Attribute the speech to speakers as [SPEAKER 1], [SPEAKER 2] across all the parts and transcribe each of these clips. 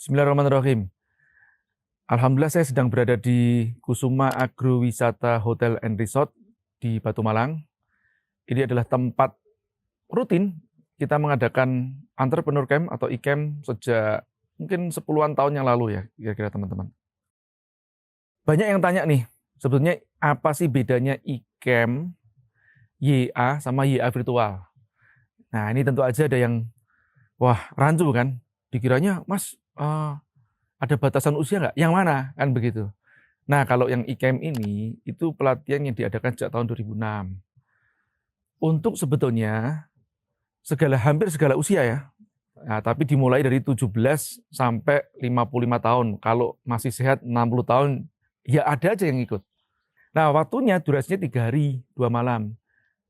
[SPEAKER 1] Bismillahirrahmanirrahim. Alhamdulillah saya sedang berada di Kusuma Agrowisata Hotel and Resort di Batu Malang. Ini adalah tempat rutin kita mengadakan entrepreneur camp atau e-camp sejak mungkin 10-an tahun yang lalu ya, kira-kira teman-teman. Banyak yang tanya nih, sebetulnya apa sih bedanya e-camp, YA sama YA virtual? Nah ini tentu aja ada yang, wah rancu kan, dikiranya Mas ada batasan usia nggak? Yang mana? Kan begitu. Nah, kalau yang e-camp ini, itu pelatihan yang diadakan sejak tahun 2006. Untuk sebetulnya, hampir segala usia ya. Nah, tapi dimulai dari 17 sampai 55 tahun. Kalau masih sehat 60 tahun, ya ada aja yang ikut. Nah, waktunya durasinya 3 hari, 2 malam.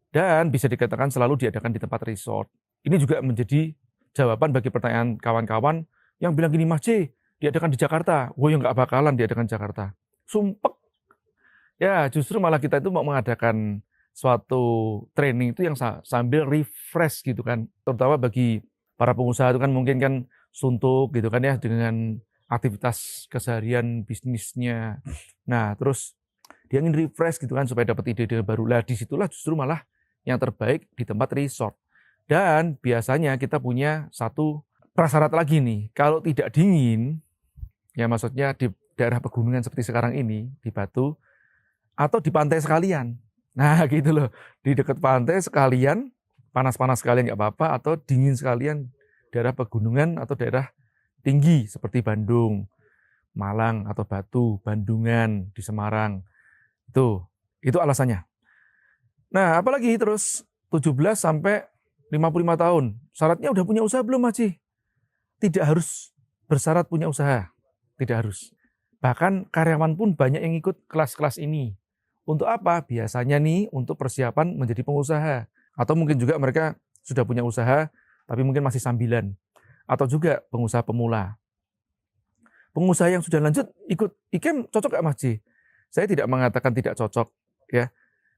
[SPEAKER 1] Dan bisa dikatakan selalu diadakan di tempat resort. Ini juga menjadi jawaban bagi pertanyaan kawan-kawan yang bilang gini, Mas C, diadakan di Jakarta. Wah, ya nggak bakalan diadakan di Jakarta. Sumpek. Ya, justru malah kita itu mau mengadakan suatu training itu yang sambil refresh gitu kan. Terutama bagi para pengusaha itu kan mungkin kan suntuk gitu kan ya dengan aktivitas keseharian bisnisnya. Nah, terus dia ingin refresh gitu kan supaya dapat ide-ide baru. Lah, disitulah justru malah yang terbaik di tempat resort. Dan biasanya kita punya satu prasyarat lagi nih. Kalau tidak dingin, ya maksudnya di daerah pegunungan seperti sekarang ini, di Batu, atau di pantai sekalian. Nah gitu loh, di dekat pantai sekalian, panas-panas sekalian nggak apa-apa, atau dingin sekalian, daerah pegunungan atau daerah tinggi seperti Bandung, Malang atau Batu, Bandungan, di Semarang. Itu alasannya. Nah apalagi terus 17 sampai 55 tahun, syaratnya udah punya usaha belum Mas Ci? Tidak harus bersyarat punya usaha. Tidak harus. Bahkan karyawan pun banyak yang ikut kelas-kelas ini. Untuk apa? Biasanya nih untuk persiapan menjadi pengusaha. Atau mungkin juga mereka sudah punya usaha, tapi mungkin masih sambilan. Atau juga pengusaha pemula. Pengusaha yang sudah lanjut ikut e-camp cocok gak Mas Ji? Saya tidak mengatakan tidak cocok, ya,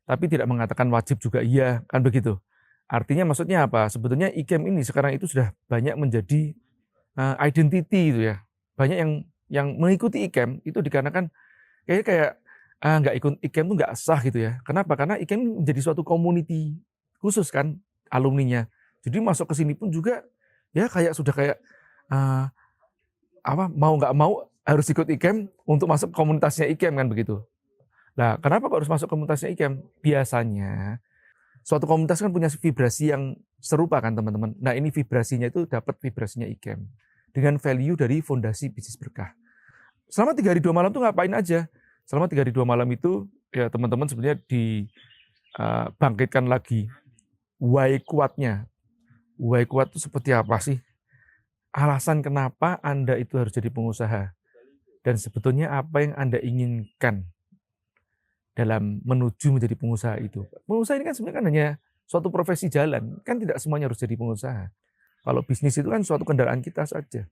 [SPEAKER 1] tapi tidak mengatakan wajib juga iya, kan begitu. Artinya maksudnya apa? Sebetulnya e-camp ini sekarang itu sudah banyak menjadi identity itu ya. Banyak yang mengikuti e-camp itu dikarenakan kayak nggak ikut e-camp itu nggak sah gitu ya. Kenapa? Karena e-camp menjadi suatu community khusus kan alumninya. Jadi masuk ke sini pun juga ya sudah kayak mau nggak mau harus ikut e-camp untuk masuk komunitasnya e-camp kan begitu. Nah, kenapa kok harus masuk komunitasnya e-camp? Biasanya suatu komunitas kan punya vibrasi yang serupa kan teman-teman. Nah ini vibrasinya itu dapat vibrasinya e-camp dengan value dari Fondasi Bisnis Berkah. Selama 3 hari 2 malam itu ngapain aja? Selama 3 hari 2 malam itu ya teman-teman sebenarnya dibangkitkan lagi why kuatnya. Why kuat itu seperti apa sih? Alasan kenapa Anda itu harus jadi pengusaha. Dan sebetulnya apa yang Anda inginkan dalam menuju menjadi pengusaha itu. Pengusaha ini kan sebenarnya kan hanya suatu profesi jalan. Kan tidak semuanya harus jadi pengusaha. Kalau bisnis itu kan suatu kendaraan kita saja.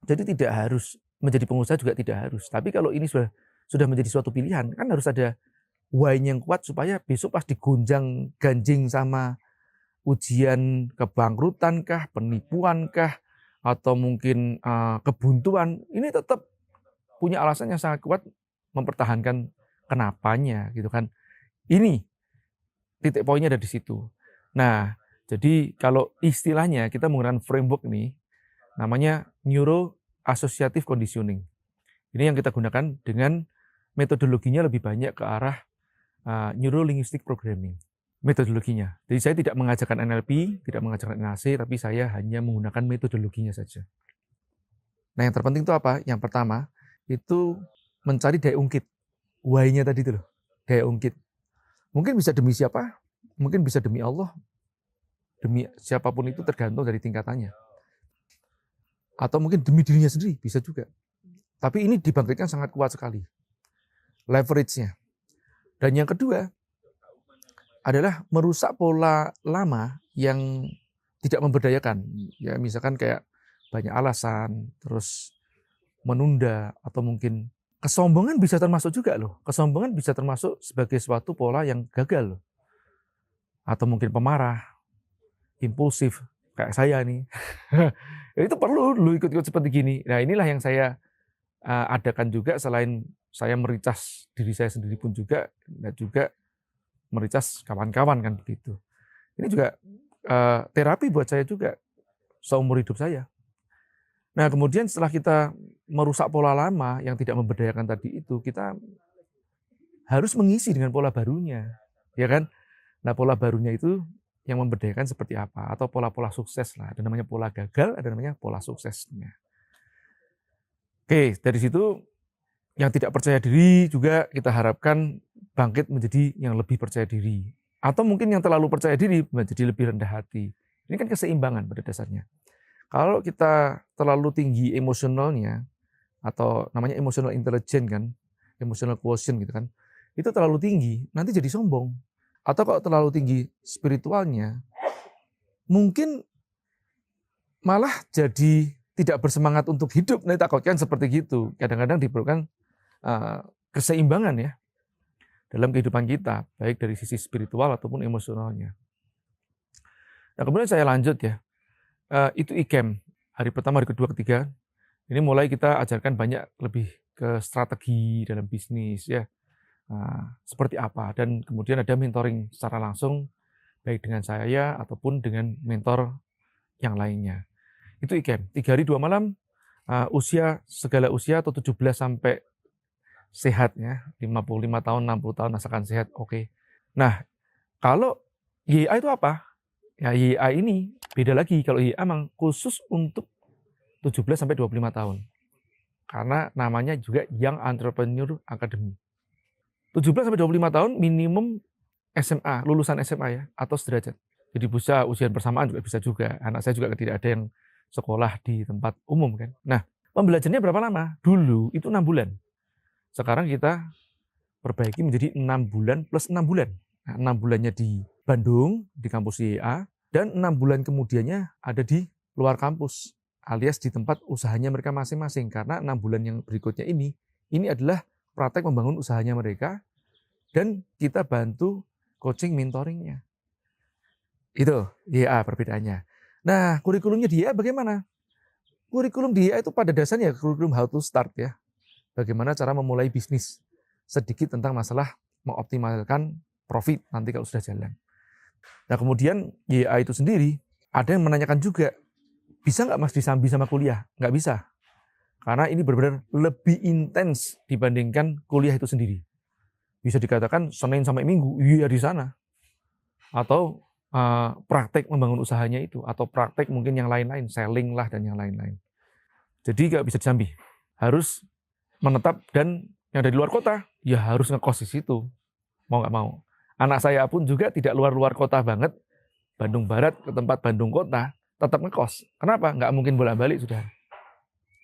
[SPEAKER 1] Jadi tidak harus menjadi pengusaha juga tidak harus. Tapi kalau ini sudah menjadi suatu pilihan, kan harus ada why-nya yang kuat supaya besok pas digonjang ganjing sama ujian kebangkrutan kah, penipuan kah, atau mungkin kebuntuan, ini tetap punya alasan yang sangat kuat mempertahankan kenapanya gitu kan. Ini titik poinnya ada di situ. Nah, jadi kalau istilahnya kita menggunakan framework nih, namanya Neuro Associative Conditioning. Ini yang kita gunakan dengan metodologinya lebih banyak ke arah Neuro Linguistic Programming. Metodologinya. Jadi saya tidak mengajarkan NLP, tidak mengajarkan NLC, tapi saya hanya menggunakan metodologinya saja. Nah yang terpenting itu apa? Yang pertama, itu mencari daya ungkit. Why-nya tadi itu loh, daya ungkit. Mungkin bisa demi siapa? Mungkin bisa demi Allah. Demi siapapun itu tergantung dari tingkatannya. Atau mungkin demi dirinya sendiri, bisa juga. Tapi ini dibangkitkan sangat kuat sekali. Leverage-nya. Dan yang kedua, adalah merusak pola lama yang tidak memberdayakan. Ya, misalkan kayak banyak alasan, terus menunda, atau mungkin kesombongan bisa termasuk juga loh. Kesombongan bisa termasuk sebagai suatu pola yang gagal loh. Atau mungkin pemarah, impulsif. kayak saya nih. Ya itu perlu dulu ikut-ikut seperti gini. Nah inilah yang saya adakan juga, selain saya mericas diri saya sendiri pun juga, dan juga mericas kawan-kawan kan begitu. Ini juga terapi buat saya juga seumur hidup saya. Nah kemudian setelah kita merusak pola lama yang tidak memberdayakan tadi itu, kita harus mengisi dengan pola barunya, ya kan? Nah pola barunya itu yang memberdayakan seperti apa, atau pola-pola sukses lah. Ada namanya pola gagal, ada namanya pola suksesnya. Oke, dari situ yang tidak percaya diri juga kita harapkan bangkit menjadi yang lebih percaya diri. Atau mungkin yang terlalu percaya diri menjadi lebih rendah hati. Ini kan keseimbangan pada dasarnya. Kalau kita terlalu tinggi emosionalnya, atau namanya emotional intelligence kan, emotional quotient gitu kan, itu terlalu tinggi, nanti jadi sombong. Atau kalau terlalu tinggi spiritualnya, mungkin malah jadi tidak bersemangat untuk hidup. Nah, takutkan seperti gitu. Kadang-kadang diperlukan keseimbangan ya dalam kehidupan kita, baik dari sisi spiritual ataupun emosionalnya. Nah, kemudian saya lanjut ya. Itu ICAM, hari pertama, hari kedua, ketiga. Ini mulai kita ajarkan banyak lebih ke strategi dalam bisnis ya. Seperti apa, dan kemudian ada mentoring secara langsung baik dengan saya ataupun dengan mentor yang lainnya. Itu ICAM, 3 hari 2 malam, usia segala usia atau 17 sampai sehat ya, 55 tahun, 60 tahun asalkan sehat, oke. Nah, kalau YA itu apa? Ya YA ini beda lagi. Kalau YA memang khusus untuk 17 sampai 25 tahun. Karena namanya juga Young Entrepreneur Academy. 17 sampai 25 tahun minimum SMA, lulusan SMA ya, atau sederajat. Jadi bisa ujian bersamaan juga bisa juga. Anak saya juga tidak ada yang sekolah di tempat umum kan. Nah, pembelajarannya berapa lama? Dulu itu 6 bulan. Sekarang kita perbaiki menjadi 6 bulan plus 6 bulan. Nah, 6 bulannya di Bandung, di kampus YA, dan 6 bulan kemudiannya ada di luar kampus, alias di tempat usahanya mereka masing-masing. Karena 6 bulan yang berikutnya ini adalah praktek membangun usahanya mereka, dan kita bantu coaching mentoringnya. Itu YA perbedaannya. Nah, kurikulumnya di YA bagaimana? Kurikulum di YA itu pada dasarnya kurikulum how to start ya. Bagaimana cara memulai bisnis. Sedikit tentang masalah mengoptimalkan profit nanti kalau sudah jalan. Nah kemudian YA itu sendiri, ada yang menanyakan juga, bisa nggak Mas disambi sama kuliah? Nggak bisa. Karena ini benar-benar lebih intens dibandingkan kuliah itu sendiri. Bisa dikatakan Senin sampai Minggu, iya di sana. Atau praktek membangun usahanya itu, atau praktek mungkin yang lain-lain, selling lah dan yang lain-lain. Jadi nggak bisa disambi. Harus menetap, dan yang dari luar kota, ya harus ngekos di situ. Mau nggak mau. Anak saya pun juga tidak luar-luar kota banget. Bandung Barat ke tempat Bandung Kota, tetap ngekos. Kenapa? Nggak mungkin bolak-balik sudah.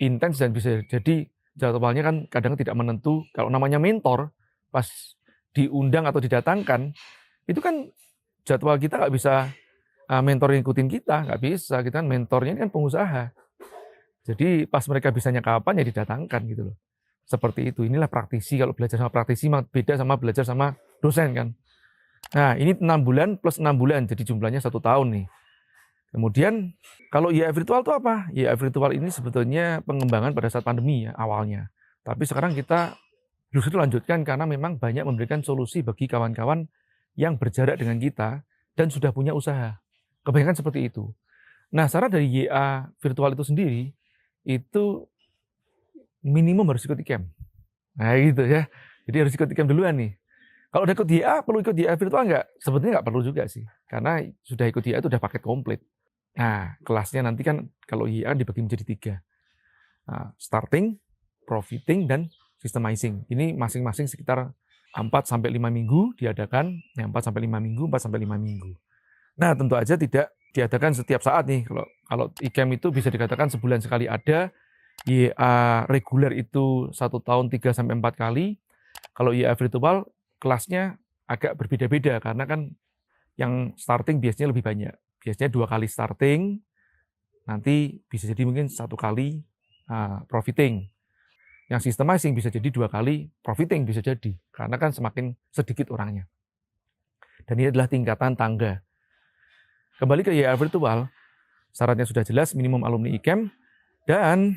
[SPEAKER 1] Intens dan bisa jadi jadwalnya kan kadang tidak menentu. Kalau namanya mentor, pas diundang atau didatangkan, itu kan jadwal kita nggak bisa mentor ngikutin kita, nggak bisa. Kita kan mentornya ini kan pengusaha. Jadi pas mereka bisanya kapan ya didatangkan gitu loh. Seperti itu. Inilah praktisi. Kalau belajar sama praktisi beda sama belajar sama dosen kan. Nah ini 6 bulan plus 6 bulan. Jadi jumlahnya 1 tahun nih. Kemudian kalau YA virtual itu apa? YA virtual ini sebetulnya pengembangan pada saat pandemi ya awalnya. Tapi sekarang kita justru lanjutkan karena memang banyak memberikan solusi bagi kawan-kawan yang berjarak dengan kita dan sudah punya usaha. Kebanyakan seperti itu. Nah syarat dari YA virtual itu sendiri itu minimum harus ikut ICAM. Nah gitu ya. Jadi harus ikut ICAM duluan nih. Kalau udah ikut YA, perlu ikut YA virtual nggak? Sebetulnya nggak perlu juga sih. Karena sudah ikut YA itu udah paket komplit. Nah kelasnya nanti kan kalau YA dibagi menjadi 3. Starting, profiting, dan systemizing. Ini masing-masing sekitar 4-5 minggu diadakan. 4-5 minggu, 4-5 minggu. Nah tentu aja tidak diadakan setiap saat nih. Kalau ICAM itu bisa dikatakan sebulan sekali ada. YA reguler itu 1 tahun 3-4 kali. Kalau YA virtual kelasnya agak berbeda-beda karena kan yang starting biasanya lebih banyak. Biasanya 2 kali starting, nanti bisa jadi mungkin 1 kali profiting. Yang systemizing bisa jadi 2 kali profiting bisa jadi karena kan semakin sedikit orangnya. Dan ini adalah tingkatan tangga. Kembali ke YA virtual, Syaratnya sudah jelas, minimum alumni IKEM, dan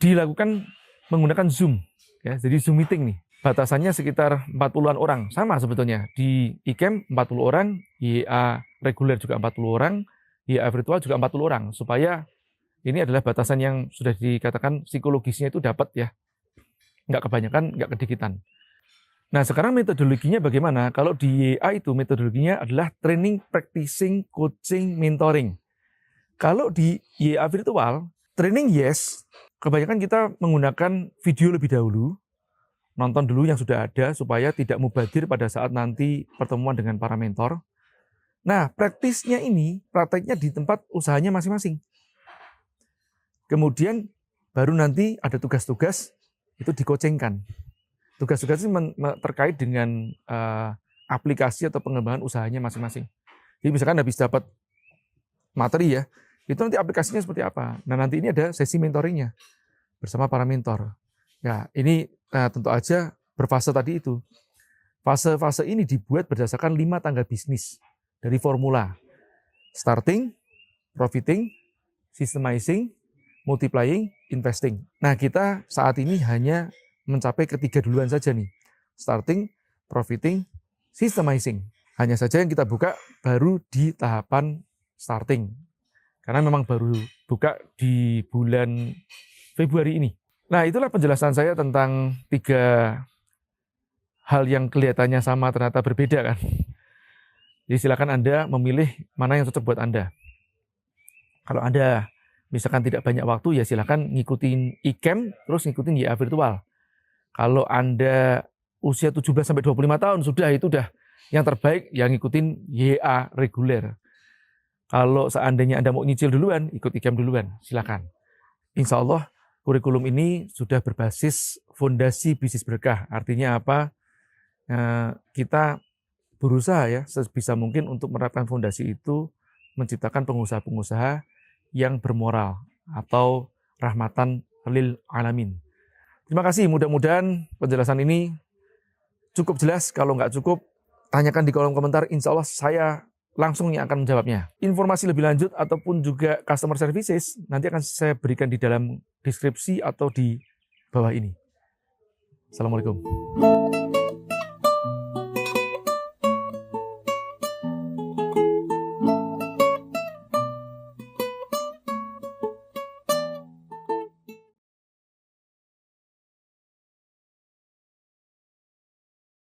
[SPEAKER 1] dilakukan menggunakan Zoom. Ya, jadi Zoom meeting nih. Batasannya sekitar 40-an orang. Sama sebetulnya. Di IKEM 40 orang, YA reguler juga 40 orang, YA virtual juga 40 orang. Supaya ini adalah batasan yang sudah dikatakan psikologisnya itu dapat ya. Nggak kebanyakan, nggak kedikitan. Nah, sekarang metodologinya bagaimana? Kalau di YA itu metodologinya adalah training, practicing, coaching, mentoring. Kalau di YA virtual, training yes, kebanyakan kita menggunakan video lebih dahulu, nonton dulu yang sudah ada supaya tidak mubadir pada saat nanti pertemuan dengan para mentor. Nah, praktisnya ini, prakteknya di tempat usahanya masing-masing. Kemudian baru nanti ada tugas-tugas itu dikocengkan. Tugas-tugas itu terkait dengan aplikasi atau pengembangan usahanya masing-masing. Jadi misalkan habis dapat materi ya, itu nanti aplikasinya seperti apa. Nah nanti ini ada sesi mentoringnya bersama para mentor. Ya ini tentu aja berfase tadi itu. Fase-fase ini dibuat berdasarkan 5 tangga bisnis dari formula. Starting, profiting, systemizing, multiplying, investing. Nah kita saat ini hanya mencapai ketiga duluan saja nih. Starting, profiting, systemizing. Hanya saja yang kita buka baru di tahapan starting. Karena memang baru buka di bulan Februari ini. Nah, itulah penjelasan saya tentang 3 hal yang kelihatannya sama ternyata berbeda kan. Jadi silakan Anda memilih mana yang cocok buat Anda. Kalau Anda misalkan tidak banyak waktu ya silakan ngikutin IKEM terus ngikutin YA virtual. Kalau Anda usia 17 sampai 25 tahun sudah itu udah yang terbaik yang ngikutin YA reguler. Kalau seandainya Anda mau nyicil duluan, ikut IKEM duluan, silakan. Insya Allah kurikulum ini sudah berbasis fondasi bisnis berkah. Artinya apa? Kita berusaha ya sebisa mungkin untuk menerapkan fondasi itu menciptakan pengusaha-pengusaha yang bermoral atau rahmatan lil alamin. Terima kasih, mudah-mudahan penjelasan ini cukup jelas. Kalau nggak cukup, tanyakan di kolom komentar, insya Allah saya langsung yang akan menjawabnya. Informasi lebih lanjut ataupun juga customer services nanti akan saya berikan di dalam deskripsi atau di bawah ini. Assalamualaikum.